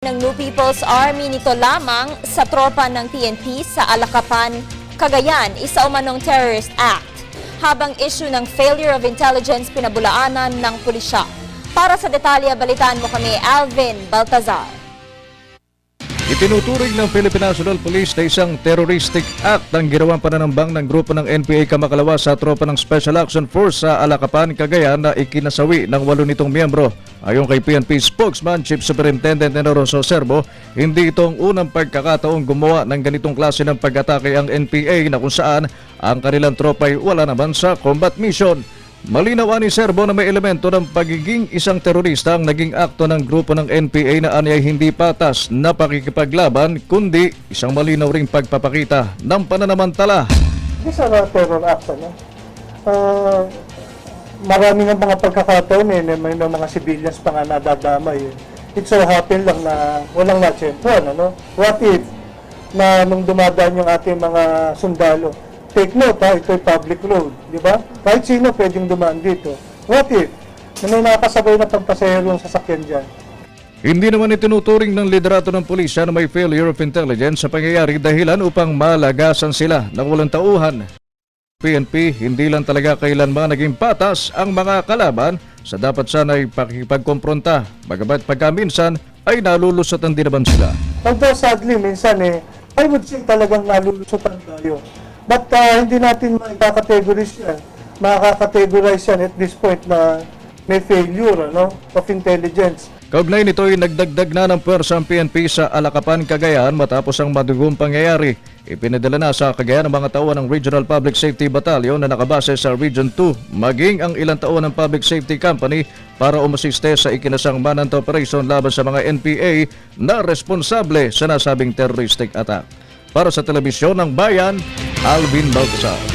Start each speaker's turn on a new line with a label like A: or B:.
A: Ng New People's Army nito lamang sa tropa ng PNP sa Alacapan, Cagayan, isa umanong terrorist act. Habang issue ng failure of intelligence pinabulaanan ng pulisya. Para sa detalye, balitaan mo kami, Alvin Baltazar.
B: Itinuturing ng Philippine National Police na isang terroristic act ang ginawang pananambang ng grupo ng NPA Kamakalawa sa tropa ng Special Action Force sa Alacapan, Cagayan na ikinasawi ng 8 nitong miyembro. Ayon kay PNP spokesman Chief Superintendent Enoroso Serbo, hindi itong unang pagkakataong gumawa ng ganitong klase ng pag-atake ang NPA na kung saan ang kanilang tropa ay wala naman sa combat mission. Malinaw ni Serbo na may elemento ng pagiging isang terorista ang naging akto ng grupo ng NPA na anyay hindi patas na pakikipaglaban kundi isang malinaw ring pagpapakita ng pananamantala.
C: These are terror acts, ano? Marami ng mga pagkakataon may mga civilians pa nga nadadamay. It so happen lang na walang natsyempuan, ano? What if na nung dumadaan yung ating mga sundalo, take note ha, ito'y public road, di ba? Kahit sino pwedeng dumaan dito. What if na may nakasabay na pagpasahero ng sasakyan dyan?
B: Hindi naman itinuturing ng liderato ng pulisya na may failure of intelligence sa pangyayari dahilan upang malagasan sila ng walang tauhan. PNP hindi lang talaga kailanman naging patas ang mga kalaban sa dapat sana'y pakikipagkompronta. Bagamat pagkaminsan ay nalulusotan din naman sila.
C: Although sadly, minsan I would say talagang nalulusutan tayo. But hindi natin makakategorize yan. Makakategorize yan at this point na may failure of intelligence.
B: Kaugnay nito ay nagdagdag na ng puwersa ang PNP sa Alacapan, Cagayan matapos ang madugong pangyayari. Ipinadala na sa Cagayan ang mga tauhan ng Regional Public Safety Battalion na nakabase sa Region 2, maging ang ilang tauhan ng Public Safety Company para umasiste sa ikinasang manhunt operation laban sa mga NPA na responsable sa nasabing terroristic attack. Para sa Telebisyon ng Bayan, Alvin Baltazar.